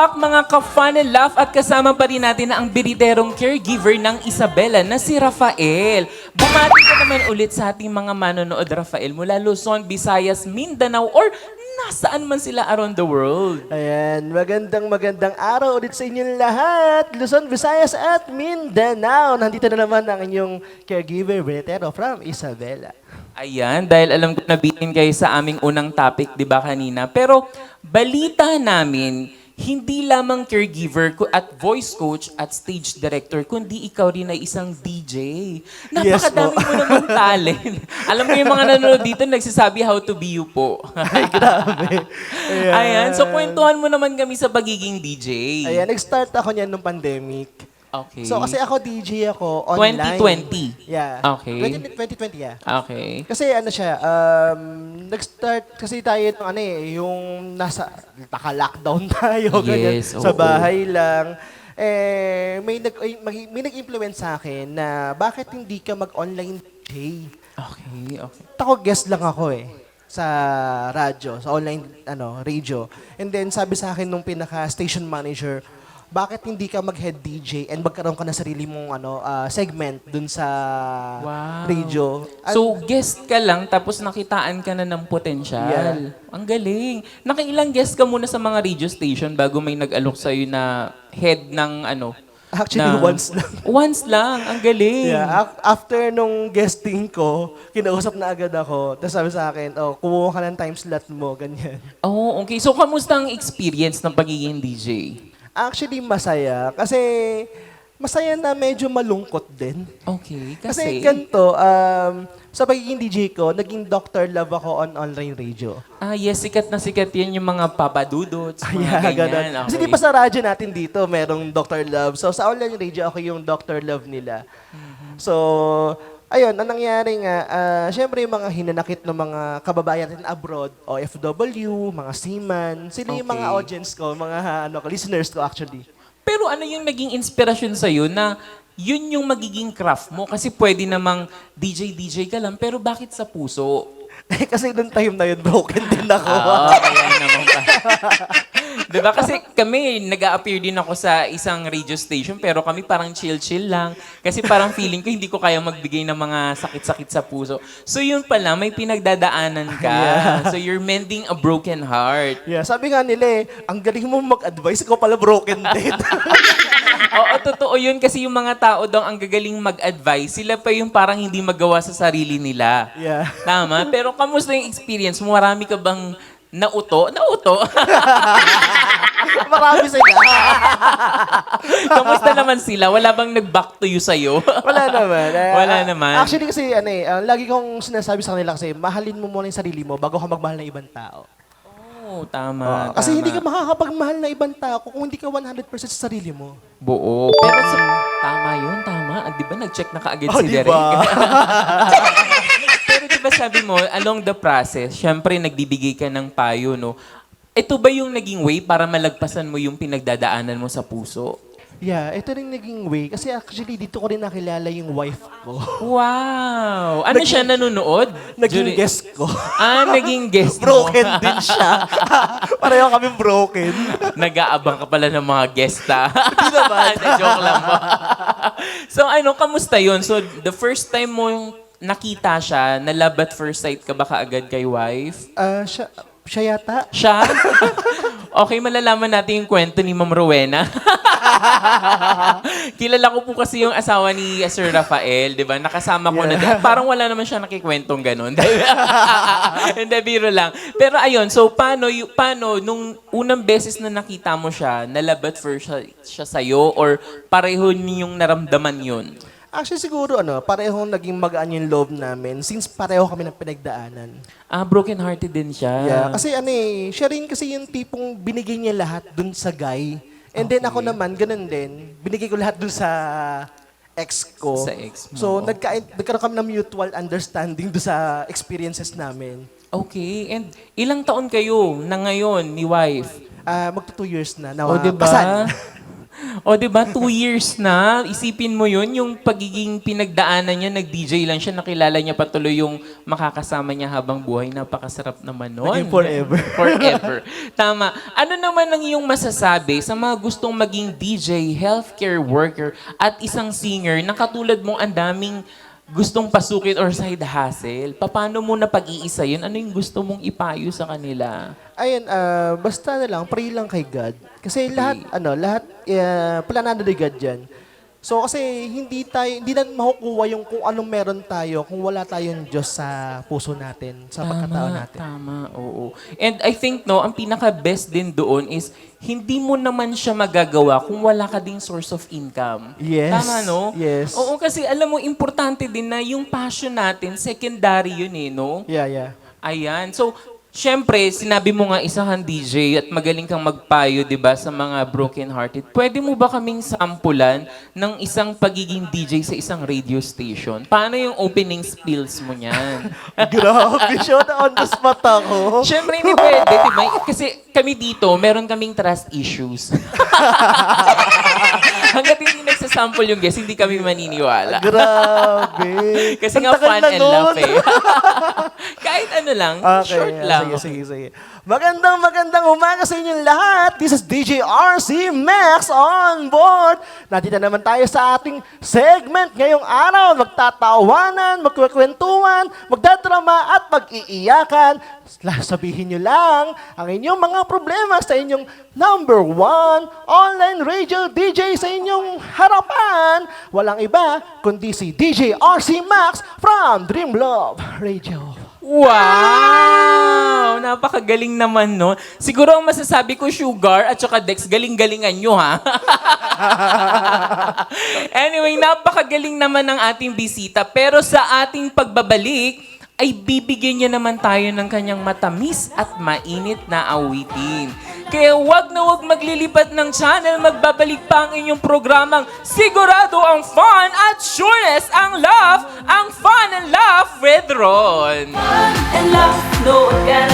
back mga ka-fun and laugh at kasama pa rin natin na ang biriterong caregiver ng Isabela na si Rafael. Bumati ka naman ulit sa ating mga manonood, Rafael, mula Luzon, Visayas, Mindanao, or nasaan man sila around the world. Ayan, magandang araw ulit sa inyong lahat. Luzon, Visayas at Mindanao. Nandito na naman ang inyong caregiver, Bretero from Isabela. Ayan, dahil alam ko nabitin kayo sa aming unang topic, di ba kanina? Pero balita namin, hindi lamang caregiver at voice coach at stage director, kundi ikaw rin ay isang DJ. Napakadami mo namang talent. Alam mo yung mga nanonood dito, nagsasabi how to be you po. Ay, grabe. Ayan, so kwentuhan mo naman kami sa pagiging DJ. Ayan, nag-start ako niyan nung pandemic. Okay. So, kasi ako DJ ako online. 2020? Yeah. Okay. 2020, yeah. Okay. Kasi ano siya, nag-start kasi tayo ng yung naka-lockdown tayo, ganyan, Yes, sa oo. bahay lang. May nag-influence sa akin na bakit hindi ka mag-online DJ? Okay, okay. Ako, guest lang ako sa radyo, sa online radio. And then sabi sa akin nung pinaka-station manager, bakit hindi ka mag-head DJ and magkaroon ka na sarili mong segment dun sa Wow. radio? So, guest ka lang, tapos nakitaan ka na ng potensyal. Yeah. Ang galing. Nakailang guest ka muna sa mga radio station bago may nag-alok sa'yo na head ng Actually, once lang. Once lang. Ang galing. Yeah, after nung guesting ko, kinausap na agad ako. Tapos sabi sa akin, kumuha ka ng time slot mo, ganyan. Oh, okay. So, kamusta ang experience ng pagiging DJ? Actually, masaya. Kasi masaya na medyo malungkot din. Okay. Kasi ganito, sa pagiging DJ ko, naging Dr. Love ako on online radio. Yes. Sikat na sikat yan yung mga papadudots, mga Yeah, ganyan. ganun. Kasi di ba sa radyo natin dito, merong Dr. Love. So sa online radio, ako yung Dr. Love nila. So, ayun, ang nangyari nga, syempre yung mga hinanakit ng mga kababayan natin abroad, OFW, mga seaman, sila yung mga Okay. audience ko, mga listeners ko actually. Pero ano yung naging inspirasyon sa'yo na yun yung magiging craft mo? Kasi pwede namang DJ ka lang, pero bakit sa puso? Kasi noong time na yun, broken din ako. Kaya naman pa. Diba? Kasi kami, nag-a-appear din ako sa isang radio station, pero kami parang chill-chill lang. Kasi parang feeling ko, hindi ko kaya magbigay ng mga sakit-sakit sa puso. So yun pala, may pinagdadaanan ka. So you're mending a broken heart. Yeah, sabi nga nila ang galing mo mag-advise, ko pala broken din. Oo, totoo yun kasi yung mga tao daw ang gagaling mag-advise, sila pa yung parang hindi magawa sa sarili nila. Yeah. Tama? Pero kamusta yung experience mo? Marami ka bang nauto? Nauto? Marami sila. Kamusta naman sila? Wala bang nag-back to you sa'yo? Wala naman. Wala naman. Actually kasi, lagi kong sinasabi sa kanila kasi, mahalin mo muna yung sarili mo bago ka magmahal ng ibang tao. Oo, tama. Kasi tama. hindi ka makakapagmahal ng ibang tao kung hindi ka 100% sa sarili mo. Buo. Pero tama yun, tama. Di ba nag-check na kaagad si Derek? diba? Pero di ba sabi mo, along the process, syempre nagbibigay ka ng payo, no? Ito ba yung naging way para malagpasan mo yung pinagdadaanan mo sa puso? Yeah, ito rin naging way. Kasi actually, dito ko rin nakilala yung wife ko. Wow! Ano siya nanonood? Naging guest ko. Naging guest mo. Broken din siya. Pareho kami broken. Nag-aabang ka pala ng mga guest, ha? Hindi naman. Na-joke lang mo. So, kamusta yun? So, the first time mo nakita siya, na love at first sight ka ba kaagad kay wife? Siya yata. Siya? Okay, malalaman natin yung kwento ni Ma'am Rowena. Kilala ko po kasi yung asawa ni Sir Rafael, di ba? Nakasama ko na din. Parang wala naman siya nakikwentong ganun. Hindi, biro lang. Pero ayun, so paano nung unang beses na nakita mo siya, nalabat first siya sa'yo or pareho niyong naramdaman yun? Actually, siguro, parehong naging magaan yung loob namin since pareho kami ng pinagdaanan. Broken-hearted din siya. Yeah, kasi siya rin kasi yung tipong binigay niya lahat dun sa guy. And then ako naman, ganun din. Binigay ko lahat dun sa ex ko. Sa ex mo. So, nagkaroon kami ng mutual understanding dun sa experiences namin. Okay, and ilang taon kayo na ngayon ni wife? Magto 2 years na. O, di ba? Kasal. O, di ba? 2 years na. Isipin mo yun, yung pagiging pinagdaanan niya, nag-DJ lang siya, nakilala niya patuloy yung makakasama niya habang buhay. Napakasarap naman nun. Naging forever. Forever. Tama. Ano naman ang iyong masasabi sa mga gustong maging DJ, healthcare worker, at isang singer na katulad mong ang daming gustong pasukin or side hustle? Paano mo na pag-iisa yun? Ano yung gusto mong ipayo sa kanila? Ayun, basta na lang, pray lang kay God. Kasi lahat planado ni God yan. So kasi hindi natin makukuha yung kung anong meron tayo kung wala tayong Diyos sa puso natin, sa pagkatao natin. Tama, oo. And I think, no, ang pinaka-best din doon is, hindi mo naman siya magagawa kung wala ka ding source of income. Yes. Tama, no? Yes. Oo, kasi alam mo, importante din na yung passion natin, secondary yun no? Yeah. Ayan. So, syempre, sinabi mo nga isa kang DJ at magaling kang magpayo, di ba, sa mga broken-hearted. Pwede mo ba kaming sampulan ng isang pagiging DJ sa isang radio station? Paano yung opening spills mo niyan? Grabe, siya na on the spot ako. Siyempre, hindi pwede, di ba? Kasi kami dito, meron kaming trust issues. Hanggat hindi nagsasample yung guest, hindi kami maniniwala. Grabe. Kasi Ang nga tagal fun na and nun. laugh eh. Kahit ano lang, short lang. Sige. Magandang umaga sa inyong lahat. This is DJ RC Max on board. Nandito naman tayo sa ating segment ngayong araw. Magtatawanan, magkukwentuhan, magdadrama at mag-iiyakan. Sabihin nyo lang ang inyong mga problema sa inyong number 1 online radio DJ sa inyong harapan. Walang iba kundi si DJ RC Max from Dream Love Radio. Wow! Napakagaling naman, no? Siguro ang masasabi ko, Sugar at saka Dex, galing-galingan nyo, ha? Anyway, napakagaling naman ng ating bisita. Pero sa ating pagbabalik, ay bibigyan niya naman tayo ng kanyang matamis at mainit na awitin. Kaya wag na wag maglilipat ng channel, magbabalik pa ang inyong programang sigurado ang fun at sureness ang love, ang fun and laugh with Ron. Fun and laugh, no one can